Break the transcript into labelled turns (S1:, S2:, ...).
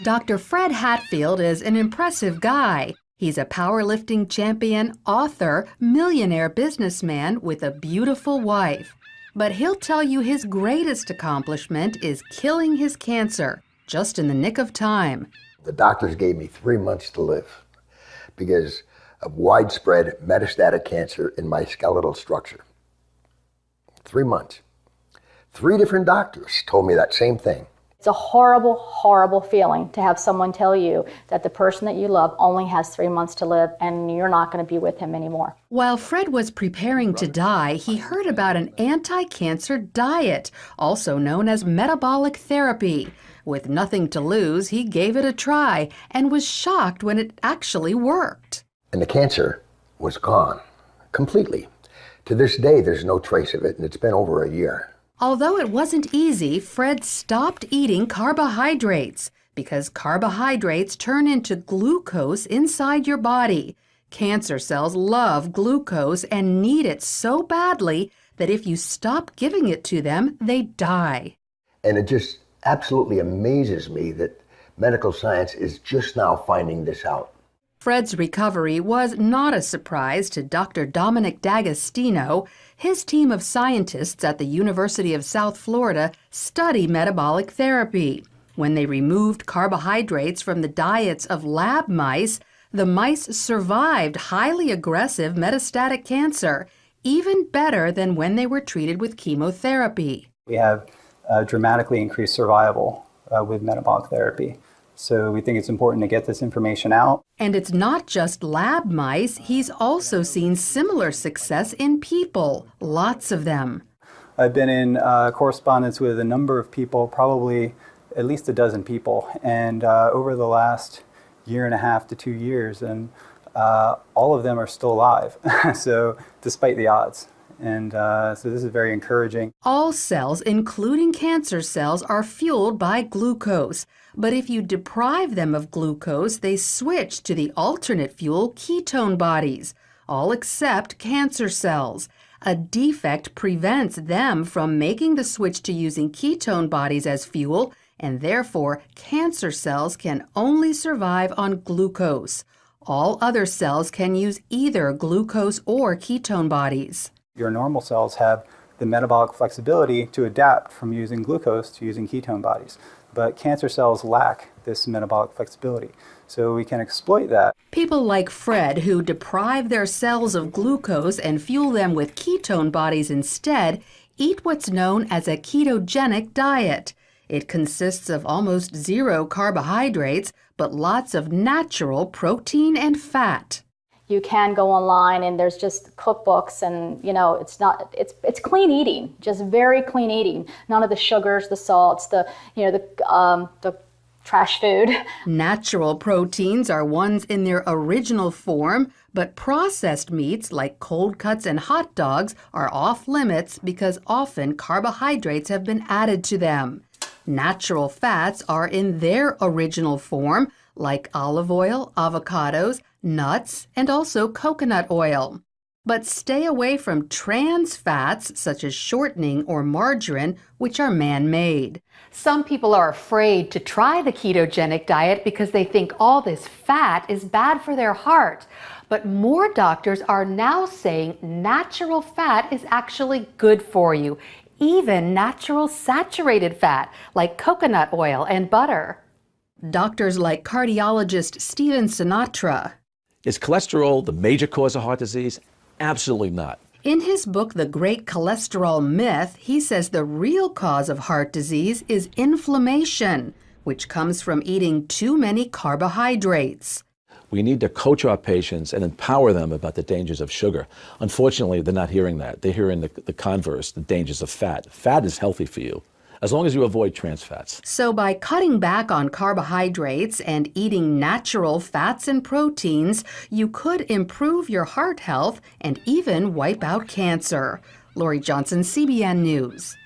S1: Dr. Fred Hatfield is an impressive guy. He's a powerlifting champion, author, millionaire businessman with a beautiful wife. But he'll tell you his greatest accomplishment is killing his cancer, just in the nick of time.
S2: The doctors gave me 3 months to live because of widespread metastatic cancer in my skeletal structure. 3 months. 3 different doctors told me that same thing.
S3: It's a horrible, horrible feeling to have someone tell you that the person that you love only has 3 months to live and you're not going to be with him anymore.
S1: While Fred was preparing to die, he heard about an anti-cancer diet, also known as metabolic therapy. With nothing to lose, he gave it a try and was shocked when it actually worked.
S2: And the cancer was gone completely. To this day, there's no trace of it, and it's been over a year.
S1: Although it wasn't easy, Fred stopped eating carbohydrates because carbohydrates turn into glucose inside your body. Cancer cells love glucose and need it so badly that if you stop giving it to them, they die.
S2: And it just absolutely amazes me that medical science is just now finding this out.
S1: Fred's recovery was not a surprise to Dr. Dominic D'Agostino. His team of scientists at the University of South Florida study metabolic therapy. When they removed carbohydrates from the diets of lab mice, the mice survived highly aggressive metastatic cancer, even better than when they were treated with chemotherapy.
S4: We have dramatically increased survival with metabolic therapy. So we think it's important to get this information out.
S1: And it's not just lab mice. He's also seen similar success in people, lots of them.
S4: I've been in correspondence with a number of people, probably at least a dozen people, and over the last 1.5 to 2 years, and all of them are still alive, so despite the odds. And so this is very encouraging.
S1: All cells, including cancer cells, are fueled by glucose. But if you deprive them of glucose, they switch to the alternate fuel ketone bodies, all except cancer cells. A defect prevents them from making the switch to using ketone bodies as fuel, and therefore cancer cells can only survive on glucose. All other cells can use either glucose or ketone bodies.
S4: Your normal cells have the metabolic flexibility to adapt from using glucose to using ketone bodies. But cancer cells lack this metabolic flexibility, so we can exploit that.
S1: People like Fred, who deprive their cells of glucose and fuel them with ketone bodies instead, eat what's known as a ketogenic diet. It consists of almost 0 carbohydrates, but lots of natural protein and fat.
S3: You can go online and there's just cookbooks and, it's clean eating, just very clean eating. None of the sugars, the salts, the trash food.
S1: Natural proteins are ones in their original form, but processed meats like cold cuts and hot dogs are off limits because often carbohydrates have been added to them. Natural fats are in their original form, like olive oil, avocados, nuts, and also coconut oil. But stay away from trans fats such as shortening or margarine, which are man-made. Some people are afraid to try the ketogenic diet because they think all this fat is bad for their heart. But more doctors are now saying natural fat is actually good for you, even natural saturated fat like coconut oil and butter. Doctors like cardiologist Stephen Sinatra.
S5: Is cholesterol the major cause of heart disease? Absolutely not.
S1: In his book, The Great Cholesterol Myth, he says the real cause of heart disease is inflammation, which comes from eating too many carbohydrates.
S5: We need to coach our patients and empower them about the dangers of sugar. Unfortunately, they're not hearing that. They're hearing the converse, the dangers of fat. Fat is healthy for you, as long as you avoid trans fats.
S1: So by cutting back on carbohydrates and eating natural fats and proteins, you could improve your heart health and even wipe out cancer. Lori Johnson, CBN News.